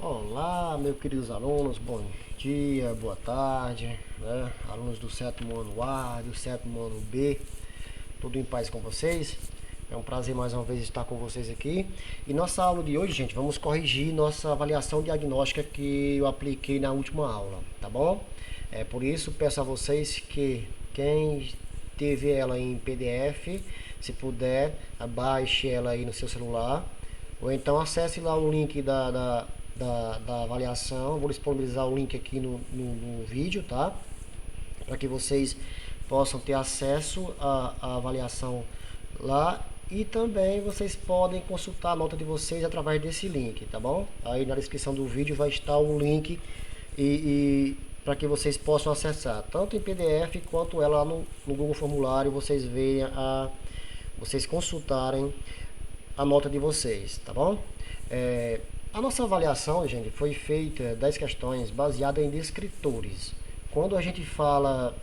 Olá, meus queridos alunos, bom dia, boa tarde, né? Alunos do sétimo ano A, do sétimo ano B, tudo em paz com vocês? É um prazer mais uma vez estar com vocês aqui. E nossa aula de hoje, gente, vamos corrigir nossa avaliação diagnóstica que eu apliquei na última aula, tá bom? Por isso, peço a vocês que quem teve ela em PDF, se puder, baixe ela aí no seu celular ou então acesse lá o link da avaliação. Vou disponibilizar o link aqui no vídeo, tá? Para que vocês possam ter acesso à avaliação lá. E também vocês podem consultar a nota de vocês através desse link, tá bom? Aí na descrição do vídeo vai estar o link e para que vocês possam acessar tanto em PDF quanto ela lá no Google Formulário. Vocês vocês consultarem a nota de vocês, tá bom? A nossa avaliação, gente, foi feita 10 questões baseadas em descritores. Quando a gente fala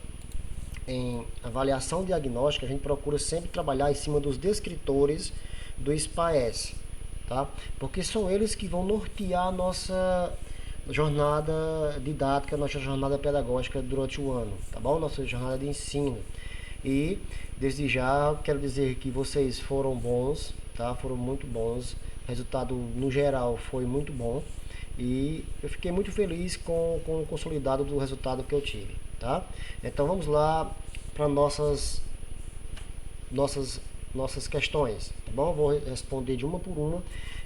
em avaliação diagnóstica, a gente procura sempre trabalhar em cima dos descritores do SPAES, tá? Porque são eles que vão nortear a nossa jornada didática, nossa jornada pedagógica durante o ano, tá bom? Nossa jornada de ensino. E desde já quero dizer que vocês foram bons, tá? Foram muito bons. O resultado no geral foi muito bom e eu fiquei muito feliz com o consolidado do resultado que eu tive, tá? Então vamos lá para nossas questões, tá bom? Vou responder de uma por uma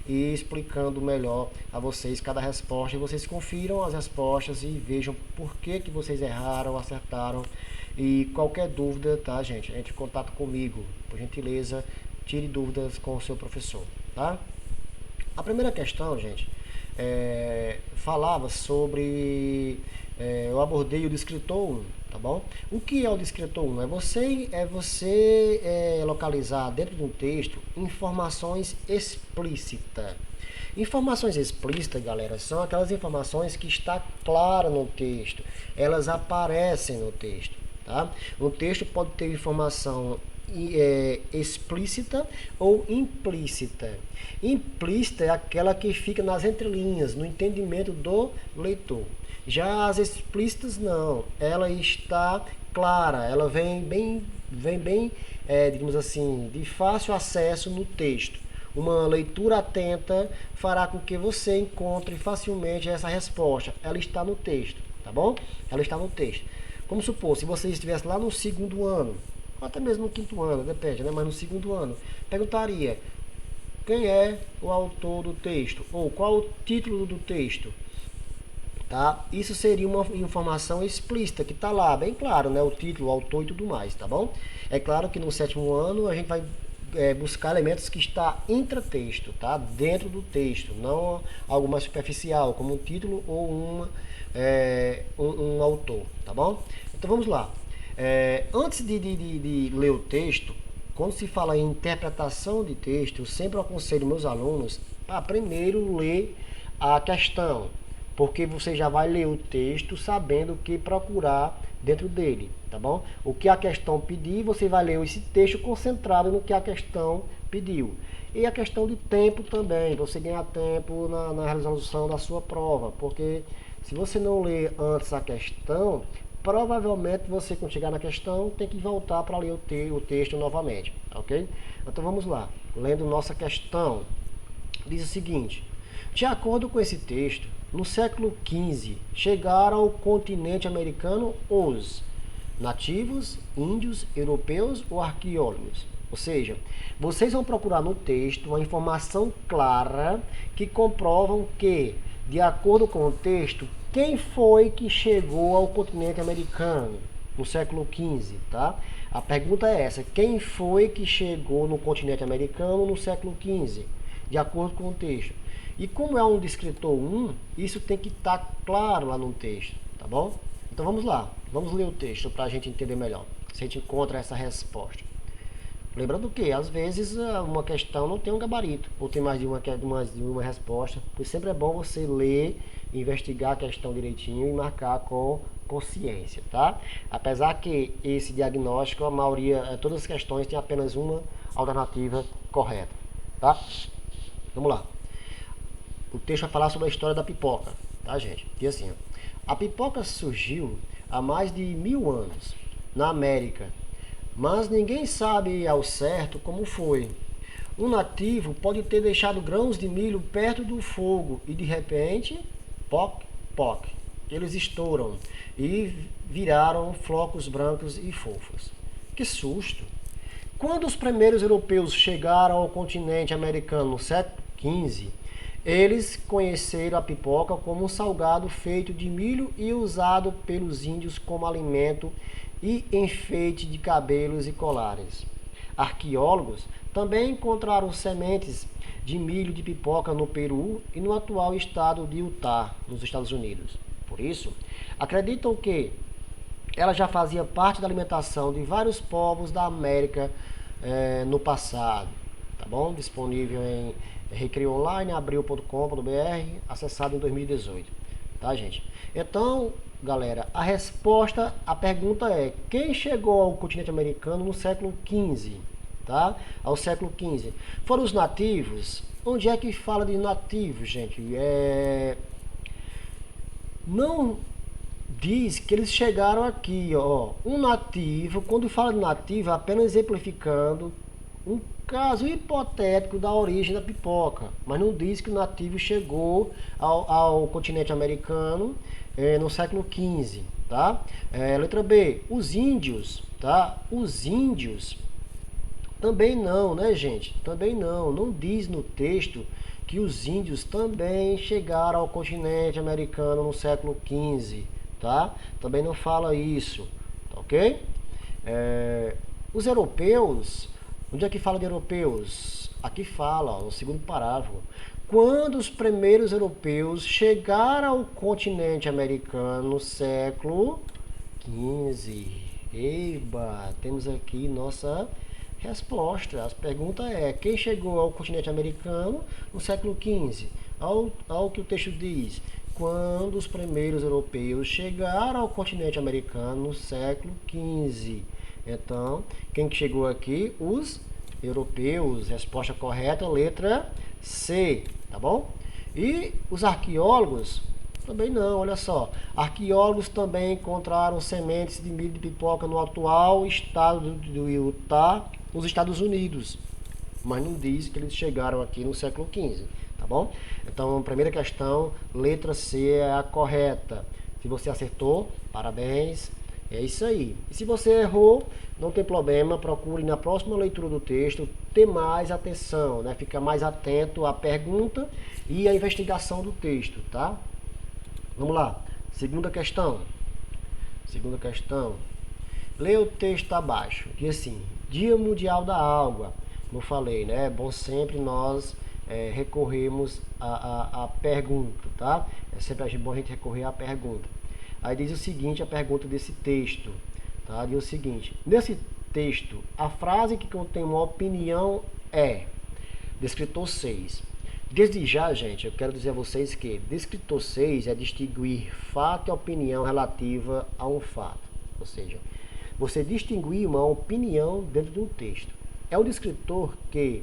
e explicando melhor a vocês cada resposta. E vocês confiram as respostas e vejam por que vocês erraram, acertaram. E qualquer dúvida, tá, gente? Entre em contato comigo, por gentileza, tire dúvidas com o seu professor, tá? A primeira questão, gente, falava sobre. Eu abordei o descritor 1, tá bom? O que é o descritor 1? É você localizar dentro de um texto informações explícitas. Informações explícitas, galera, são aquelas informações que está clara no texto. Elas aparecem no texto, tá? Um texto pode ter informação explícita ou implícita. Implícita é aquela que fica nas entrelinhas, no entendimento do leitor. Já as explícitas não, ela está clara, ela vem bem, digamos assim, de fácil acesso no texto. Uma leitura atenta fará com que você encontre facilmente essa resposta. Ela está no texto, tá bom? Ela está no texto. Como supor, se você estivesse lá no segundo ano, ou até mesmo no quinto ano, depende, né? Mas no segundo ano, perguntaria quem é o autor do texto, ou qual o título do texto, tá? Isso seria uma informação explícita, que está lá, bem claro, né? O título, o autor e tudo mais, tá bom? É claro que no sétimo ano a gente vai buscar elementos que está intratexto, tá? Dentro do texto, não algo mais superficial, como um título ou um autor, tá bom? Então vamos lá. Antes de ler o texto, quando se fala em interpretação de texto, eu sempre aconselho meus alunos a primeiro ler a questão, porque você já vai ler o texto sabendo o que procurar dentro dele, tá bom? O que a questão pedir, você vai ler esse texto concentrado no que a questão pediu. E a questão de tempo também, você ganhar tempo na realização da sua prova, porque se você não ler antes a questão, provavelmente você, quando chegar na questão, tem que voltar para ler o texto novamente, ok? Então vamos lá, lendo nossa questão. Diz o seguinte: de acordo com esse texto, no século XV chegaram ao continente americano os nativos, índios, europeus ou arqueólogos. Ou seja, vocês vão procurar no texto uma informação clara que comprovam que, de acordo com o texto, quem foi que chegou ao continente americano no século XV, tá? A pergunta é essa: quem foi que chegou no continente americano no século XV, de acordo com o texto? E como é um descritor 1, isso tem que estar claro lá no texto, tá bom? Então vamos lá, vamos ler o texto para a gente entender melhor, se a gente encontra essa resposta. Lembrando que, às vezes, uma questão não tem um gabarito, ou tem mais de uma resposta, por isso sempre é bom você ler, investigar a questão direitinho e marcar com consciência, tá? Apesar que esse diagnóstico, a maioria, todas as questões têm apenas uma alternativa correta, tá? Vamos lá. O texto vai falar sobre a história da pipoca, tá, gente? E assim, ó, a pipoca surgiu há mais de 1000 anos na América, mas ninguém sabe ao certo como foi. Um nativo pode ter deixado grãos de milho perto do fogo e de repente, poc, poc, eles estouram e viraram flocos brancos e fofos. Que susto! Quando os primeiros europeus chegaram ao continente americano no século XV, eles conheceram a pipoca como um salgado feito de milho e usado pelos índios como alimento e enfeite de cabelos e colares. Arqueólogos também encontraram sementes de milho de pipoca no Peru e no atual estado de Utah, nos Estados Unidos. Por isso, acreditam que ela já fazia parte da alimentação de vários povos da América no passado. Tá bom? Disponível em Recreio Online, abril.com.br, acessado em 2018. Tá, gente? Então, galera, a resposta à pergunta é: quem chegou ao continente americano no século XV? Tá? Ao século XV. Foram os nativos? Onde é que fala de nativos, gente? Não diz que eles chegaram aqui, ó. Um nativo, quando fala de nativo, é apenas exemplificando um caso hipotético da origem da pipoca, mas não diz que o nativo chegou ao continente americano no século XV, tá? Letra B, os índios, tá? Os índios também não, né, gente? Também não. Não diz no texto que os índios também chegaram ao continente americano no século XV, tá? Também não fala isso, tá ok? Os europeus, onde é que fala de europeus? Aqui fala, ó, no segundo parágrafo. Quando os primeiros europeus chegaram ao continente americano no século XV. Eba, temos aqui nossa resposta. A pergunta é: quem chegou ao continente americano no século XV? Ao que o texto diz: quando os primeiros europeus chegaram ao continente americano no século XV. Então, quem chegou aqui? Os europeus. Resposta correta, letra C, tá bom? E os arqueólogos? Também não, olha só. Arqueólogos também encontraram sementes de milho de pipoca no atual estado do Utah, nos Estados Unidos. Mas não diz que eles chegaram aqui no século XV, tá bom? Então, a primeira questão, letra C é a correta. Se você acertou, parabéns. É isso aí. E se você errou, não tem problema, procure na próxima leitura do texto ter mais atenção, né? Fica mais atento à pergunta e à investigação do texto, tá? Vamos lá. Segunda questão. Segunda questão. Leia o texto abaixo. Diz assim: Dia Mundial da Água. Como eu falei, né? É bom sempre nós recorrermos à pergunta, tá? É sempre bom a gente recorrer à pergunta. Aí diz o seguinte, a pergunta desse texto, tá? Diz o seguinte: nesse texto, a frase que contém uma opinião é descritor 6. Desde já, gente, eu quero dizer a vocês que descritor 6 é distinguir fato e opinião relativa a um fato. Ou seja, você distinguir uma opinião dentro de um texto. É um descritor que,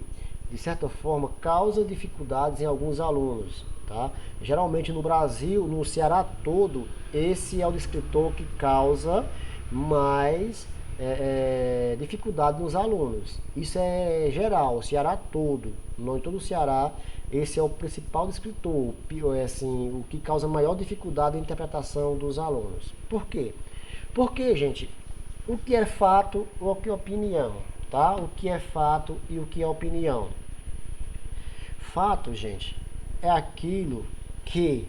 de certa forma, causa dificuldades em alguns alunos. Tá? Geralmente no Brasil, no Ceará todo, esse é o descritor que causa mais dificuldade nos alunos. Isso é geral, o Ceará todo, não em todo o Ceará, esse é o principal descritor, assim, o que causa maior dificuldade na interpretação dos alunos. Por quê? Porque, gente, o que é fato ou o que é opinião? Tá? O que é fato e o que é opinião? Fato, gente, é aquilo que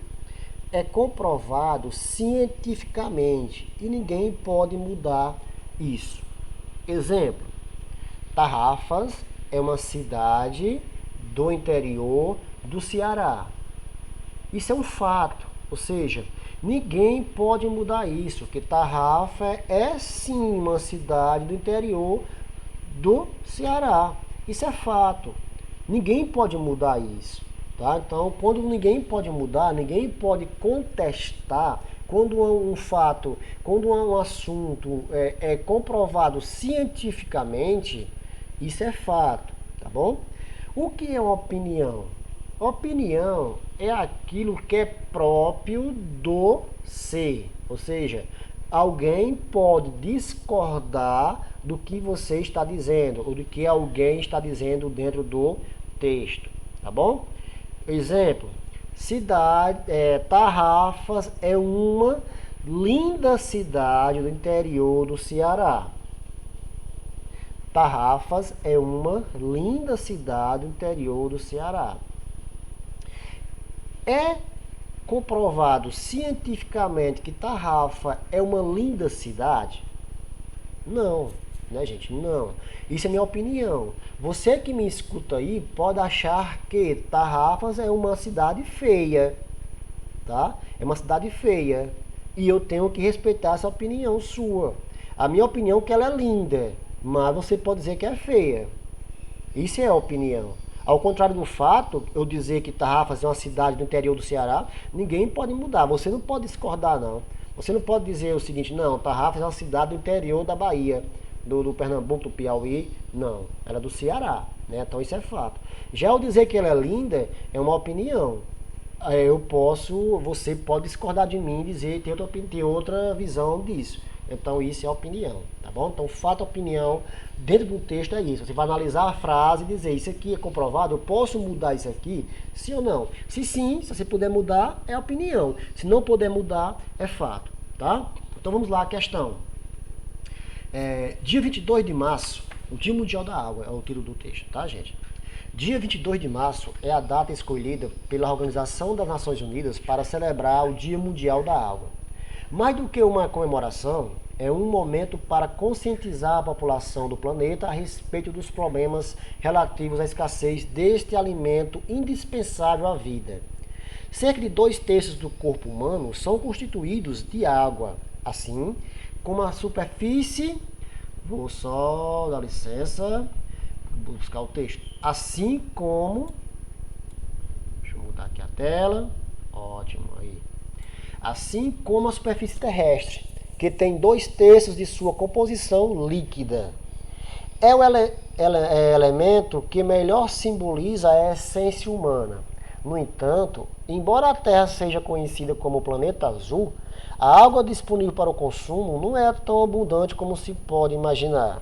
é comprovado cientificamente e ninguém pode mudar isso. Exemplo: Tarrafas é uma cidade do interior do Ceará. Isso é um fato, ou seja, ninguém pode mudar isso, que Tarrafa é sim uma cidade do interior do Ceará. Isso é fato. Ninguém pode mudar isso. Tá? Então, quando ninguém pode mudar, ninguém pode contestar, quando um fato, quando um assunto é comprovado cientificamente, isso é fato, tá bom? O que é uma opinião? Opinião é aquilo que é próprio do ser, ou seja, alguém pode discordar do que você está dizendo ou do que alguém está dizendo dentro do texto, tá bom? Exemplo, Tarrafas é uma linda cidade do interior do Ceará. Tarrafas é uma linda cidade do interior do Ceará. É comprovado cientificamente que Tarrafa é uma linda cidade? Não, né, gente? Não. Isso é minha opinião. Você que me escuta aí pode achar que Tarrafas é uma cidade feia, tá? É uma cidade feia. E eu tenho que respeitar essa opinião sua. A minha opinião é que ela é linda, mas você pode dizer que é feia. Isso é a opinião. Ao contrário do fato, eu dizer que Tarrafas é uma cidade do interior do Ceará, ninguém pode mudar. Você não pode discordar, não. Você não pode dizer o seguinte, não, Tarrafas é uma cidade do interior da Bahia, do Pernambuco, do Piauí. Não, ela é do Ceará, né? Então isso é fato. Já ao dizer que ela é linda, é uma opinião. Você pode discordar de mim e dizer que tem outra visão disso. Então isso é opinião, tá bom? Então fato, opinião, dentro do texto é isso. Você vai analisar a frase e dizer, isso aqui é comprovado, eu posso mudar isso aqui? Sim ou não? Se sim, se você puder mudar, é opinião. Se não puder mudar, é fato, tá? Então vamos lá, a questão. Dia 22 de março, o Dia Mundial da Água, é o título do texto, tá, gente? Dia 22 de março é a data escolhida pela Organização das Nações Unidas para celebrar o Dia Mundial da Água. Mais do que uma comemoração, é um momento para conscientizar a população do planeta a respeito dos problemas relativos à escassez deste alimento indispensável à vida. Cerca de 2/3 do corpo humano são constituídos de água, assim como a superfície. Vou só dar licença, buscar o texto. Assim como. Deixa eu mudar aqui a tela. Ótimo, aí. Assim como a superfície terrestre, que tem 2/3 de sua composição líquida. É o elemento que melhor simboliza a essência humana. No entanto, embora a Terra seja conhecida como planeta azul, a água disponível para o consumo não é tão abundante como se pode imaginar.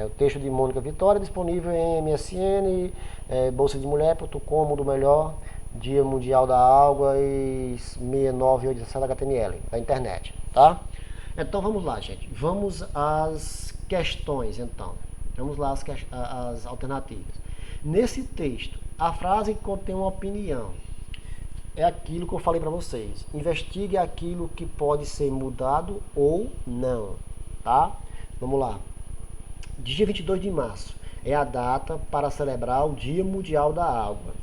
O texto de Mônica Vitória disponível em MSN, bolsademulher.com, do melhor, Dia Mundial da Água e 6987 HTML, da internet, tá? Então vamos lá, gente. Vamos às questões, então. Vamos lá às alternativas. Nesse texto, a frase contém uma opinião. É aquilo que eu falei para vocês. Investigue aquilo que pode ser mudado ou não, tá? Vamos lá. Dia 22 de março é a data para celebrar o Dia Mundial da Água.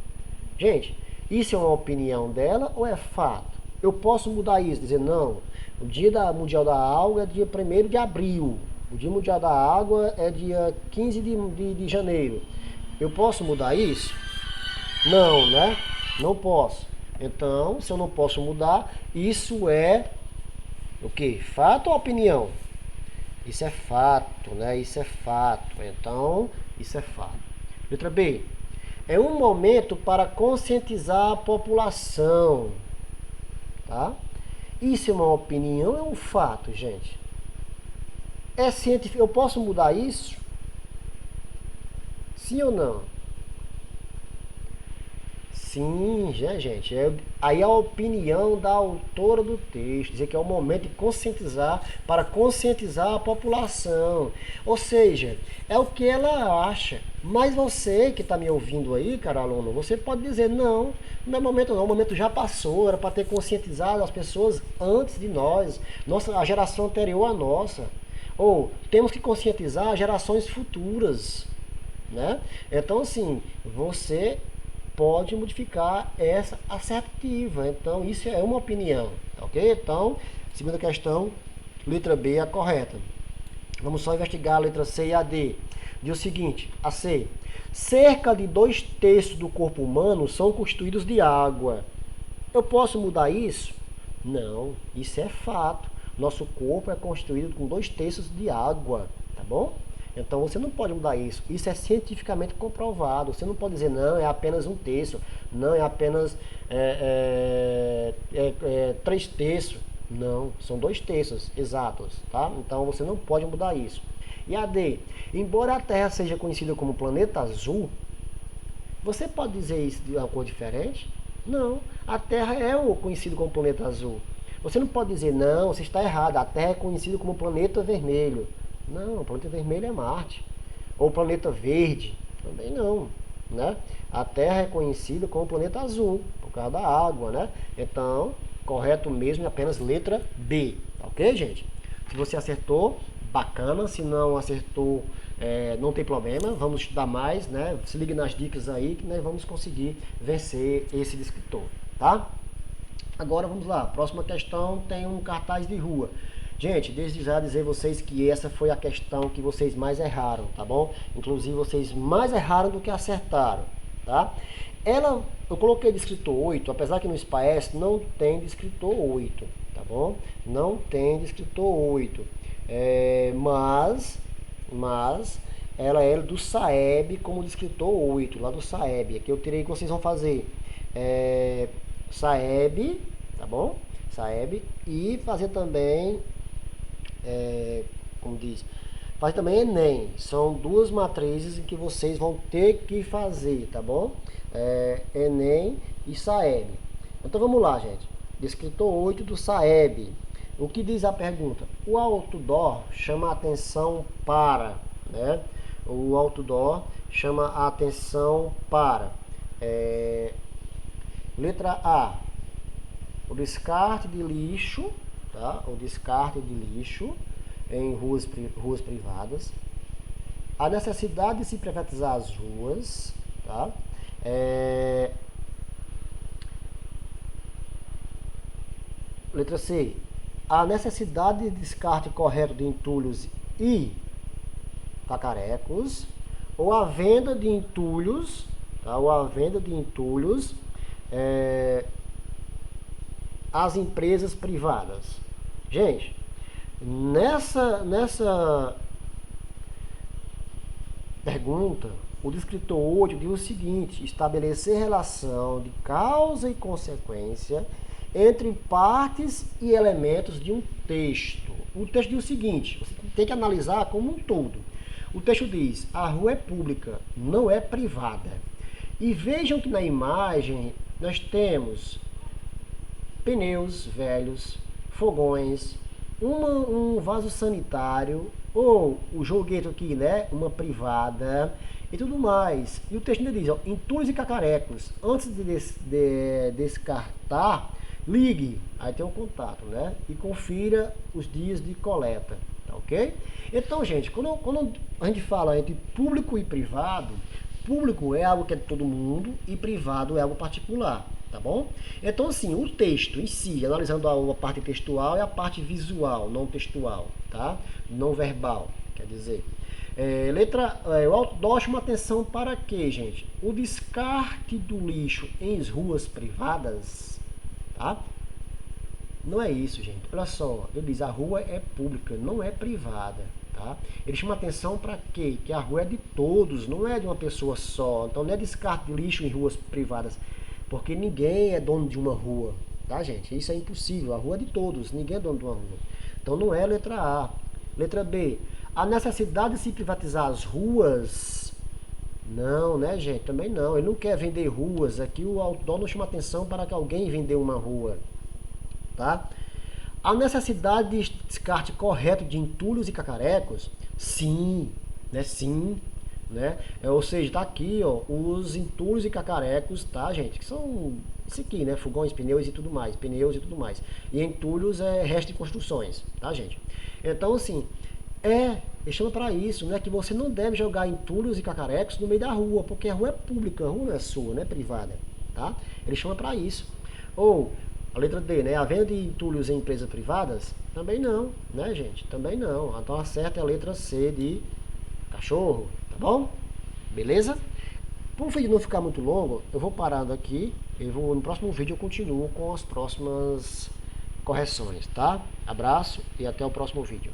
Gente, isso é uma opinião dela ou é fato? Eu posso mudar isso, dizer não, o Dia Mundial da Água é dia 1º de abril, o Dia Mundial da Água é dia 15 de janeiro. Eu posso mudar isso? Não, né? Não posso. Então, se eu não posso mudar, isso é o quê? Fato ou opinião? Isso é fato, né? Isso é fato. Então, isso é fato. Letra B. É um momento para conscientizar a população. Tá? Isso é uma opinião, é um fato, gente. É científico. Eu posso mudar isso? Sim ou não? Sim, gente. Aí a opinião da autora do texto, dizer que é o momento de conscientizar, para conscientizar a população. Ou seja, é o que ela acha. Mas você que está me ouvindo aí, cara aluno, você pode dizer, não é momento não, o momento já passou, era para ter conscientizado as pessoas antes de nós, a geração anterior à nossa. Ou temos que conscientizar gerações futuras, né? Então, assim, você pode modificar essa assertiva. Então, isso é uma opinião, ok? Então, segunda questão, letra B é a correta. Vamos só investigar a letra C e a D. Diz o seguinte, a C. Cerca de 2/3 do corpo humano são constituídos de água. Eu posso mudar isso? Não, isso é fato. Nosso corpo é constituído com 2/3 de água, tá bom? Então você não pode mudar isso. Isso é cientificamente comprovado. Você não pode dizer, não, é apenas um terço, não, é apenas 3 terços. Não, são 2 terços exatos, tá? Então você não pode mudar isso. E a D, embora a Terra seja conhecida como planeta azul, você pode dizer isso de uma cor diferente? Não, a Terra é o conhecido como planeta azul. Você não pode dizer, não, você está errado, a Terra é conhecida como planeta vermelho. Não, o planeta vermelho é Marte. Ou planeta verde, também não, né? A Terra é conhecida como planeta azul, por causa da água, né? Então, correto mesmo é apenas letra B, ok, gente? Se você acertou, bacana. Se não acertou, não tem problema. Vamos estudar mais, né? Se ligue nas dicas aí que nós vamos conseguir vencer esse descritor, tá? Agora vamos lá. Próxima questão tem um cartaz de rua. Gente, desde já dizer vocês que essa foi a questão que vocês mais erraram, tá bom? Inclusive vocês mais erraram do que acertaram, tá? Eu coloquei descritor 8, apesar que no SPAES não tem descritor 8, tá bom? Não tem descritor 8. Mas ela é do SAEB como descritor 8, lá do SAEB. Aqui eu tirei que vocês vão fazer SAEB, tá bom? SAEB e fazer também, como diz, fazer também Enem. São duas matrizes em que vocês vão ter que fazer, tá bom? Enem e SAEB. Então vamos lá, gente. Descritor 8 do SAEB. O que diz a pergunta? O outdoor chama a atenção para, né? O outdoor chama a atenção para. Letra A, o descarte de lixo, tá? O descarte de lixo em ruas privadas. A necessidade de se privatizar as ruas, tá? Letra C, a necessidade de descarte correto de entulhos e cacarecos, ou a venda de entulhos, tá? Ou a venda de entulhos às empresas privadas. Gente, nessa pergunta, o descritor 8 diz o seguinte: estabelecer relação de causa e consequência entre partes e elementos de um texto. O texto diz o seguinte, você tem que analisar como um todo. O texto diz, a rua é pública, não é privada. E vejam que na imagem nós temos pneus velhos, fogões, um vaso sanitário, ou o joguete aqui, né, uma privada e tudo mais. E o texto ainda diz, ó, entulhos e cacarecos, antes de descartar, ligue, aí tem um contato, né? E confira os dias de coleta, tá ok? Então, gente, quando a gente fala entre público e privado, público é algo que é de todo mundo e privado é algo particular, tá bom? Então, assim, o texto em si, analisando a parte textual e a parte visual, não textual, tá? Não verbal, quer dizer. O outdoor chama atenção para quê, gente? O descarte do lixo em ruas privadas, tá? Não é isso, gente. Olha só, ele diz a rua é pública, não é privada, tá? Ele chama atenção para quê? Que a rua é de todos, não é de uma pessoa só. Então não é descarte de lixo em ruas privadas, porque ninguém é dono de uma rua, tá, gente? Isso é impossível. A rua é de todos, ninguém é dono de uma rua. Então não é letra A. Letra B, a necessidade de se privatizar as ruas. Não, né, gente? Também não. Ele não quer vender ruas. Aqui o outdoor não chama atenção para que alguém vendeu uma rua, tá? A necessidade de descarte correto de entulhos e cacarecos, sim, né? Sim, né? Ou seja, tá aqui, ó, os entulhos e cacarecos, tá, gente? Que são isso aqui, né? Fogões, pneus e tudo mais, E entulhos é resto de construções, tá, gente? Então, assim, ele chama para isso, né? Que você não deve jogar entulhos e cacarecos no meio da rua, porque a rua é pública, a rua não é sua, não é privada, tá? Ele chama para isso. Ou a letra D, né? A venda de entulhos em empresas privadas? Também não, né, gente? Também não. Então a certa é a letra C de cachorro, tá bom? Beleza? Para o vídeo não ficar muito longo, eu vou parando aqui. No próximo vídeo eu continuo com as próximas correções, tá? Abraço e até o próximo vídeo.